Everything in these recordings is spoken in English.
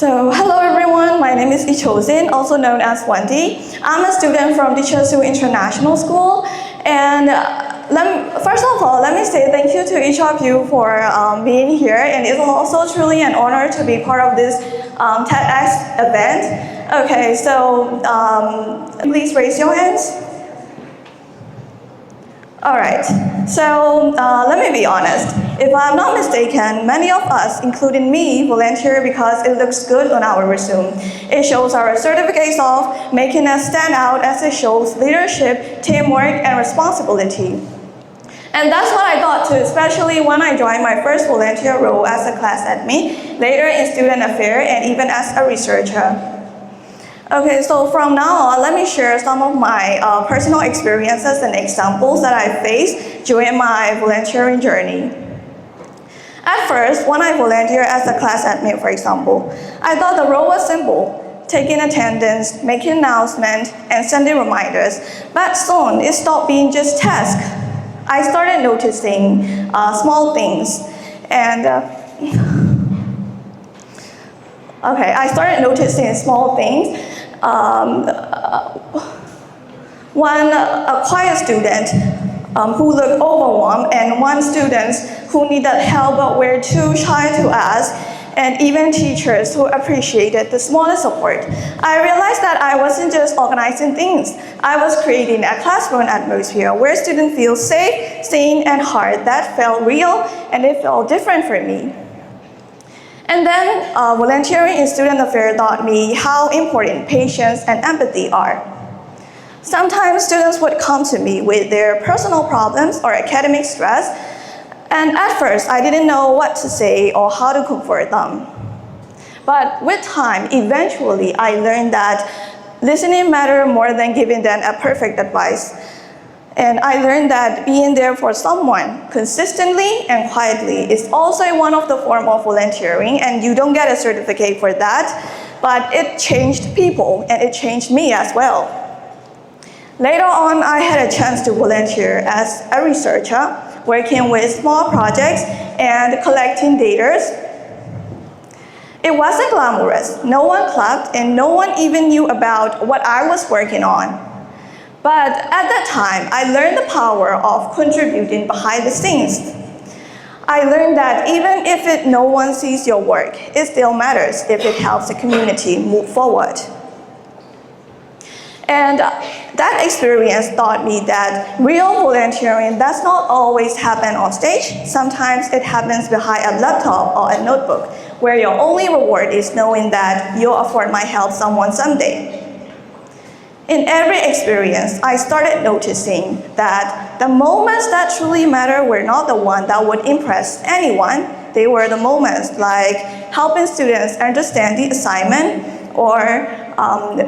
So, hello everyone, my name is Cho Zin, also known as Wendy. I'm a student from TEDxTeacher Su Intl School, and first of all, let me say thank you to each of you for being here, and it's also truly an honor to be part of this TEDx event. Okay, so please raise your hands. Alright, so let me be honest. If I'm not mistaken, many of us, including me, volunteer because it looks good on our resume. It shows our certificates of making us stand out as it shows leadership, teamwork, and responsibility. And that's what I thought too, especially when I joined my first volunteer role as a class admin, later in student affairs, and even as a researcher. Okay, so from now on, let me share some of my personal experiences and examples that I faced during my volunteering journey. At first, when I volunteered as a class admin, for example, I thought the role was simple, taking attendance, making announcements, and sending reminders. But soon, it stopped being just tasks. I started noticing small things, and I started noticing small things. One quiet student who looked overwhelmed, and one student who needed help but were too shy to ask, and even teachers who appreciated the smallest support. I realized that I wasn't just organizing things. I was creating a classroom atmosphere where students feel safe, seen, and heard. That felt real, and it felt different for me. And then volunteering in student affairs taught me how important patience and empathy are. Sometimes students would come to me with their personal problems or academic stress, and at first I didn't know what to say or how to comfort them. But with time, eventually I learned that listening mattered more than giving them a perfect advice. And I learned that being there for someone consistently and quietly is also one of the forms of volunteering, and you don't get a certificate for that, but it changed people and it changed me as well. Later on, I had a chance to volunteer as a researcher, working with small projects and collecting data. It wasn't glamorous. No one clapped and no one even knew about what I was working on. But at that time, I learned the power of contributing behind the scenes. I learned that even if no one sees your work, it still matters if it helps the community move forward. And that experience taught me that real volunteering does not always happen on stage. Sometimes it happens behind a laptop or a notebook, where your only reward is knowing that your effort might help someone someday. In every experience, I started noticing that the moments that truly matter were not the ones that would impress anyone. They were the moments like helping students understand the assignment, or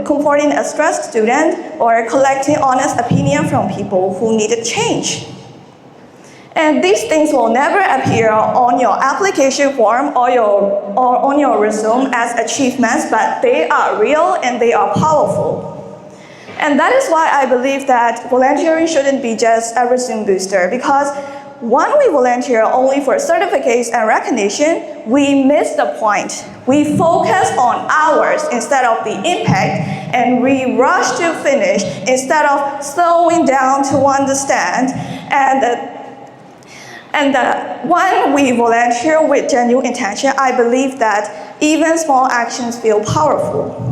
comforting a stressed student, or collecting honest opinion from people who needed change. And these things will never appear on your application form or on your resume as achievements, but they are real and they are powerful. And that is why I believe that volunteering shouldn't be just a resume booster, because when we volunteer only for certificates and recognition, we miss the point. We focus on hours instead of the impact, and we rush to finish instead of slowing down to understand. And when we volunteer with genuine intention, I believe that even small actions feel powerful.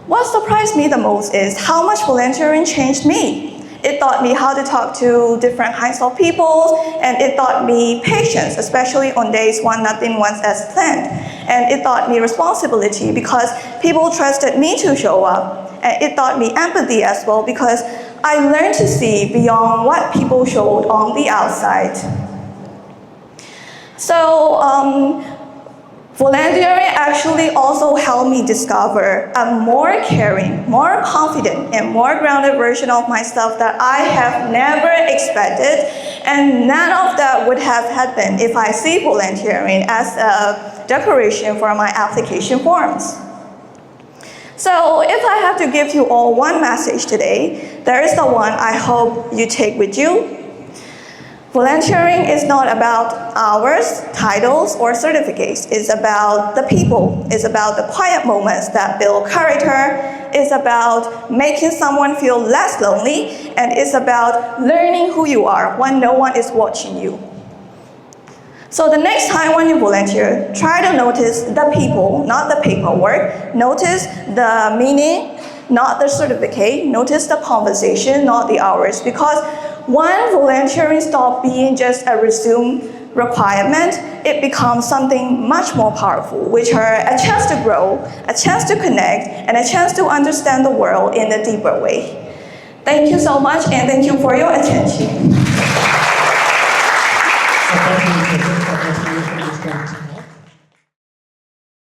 What surprised me the most is how much volunteering changed me. It taught me how to talk to different kinds of people, and it taught me patience, especially on days when nothing went as planned. And it taught me responsibility because people trusted me to show up. And it taught me empathy as well because I learned to see beyond what people showed on the outside. So, volunteering actually also helped me discover a more caring, more confident, and more grounded version of myself that I have never expected, and none of that would have happened if I see volunteering as a decoration for my application forms. So if I have to give you all one message today, there is the one I hope you take with you. Volunteering is not about hours, titles, or certificates. It's about the people. It's about the quiet moments that build character. It's about making someone feel less lonely. And it's about learning who you are when no one is watching you. So the next time when you volunteer, try to notice the people, not the paperwork. Notice the meaning, not the certificate. Notice the conversation, not the hours. Because when volunteering stops being just a resume requirement, it becomes something much more powerful, which are a chance to grow, a chance to connect, and a chance to understand the world in a deeper way. Thank you so much, and thank you for your attention. Thank you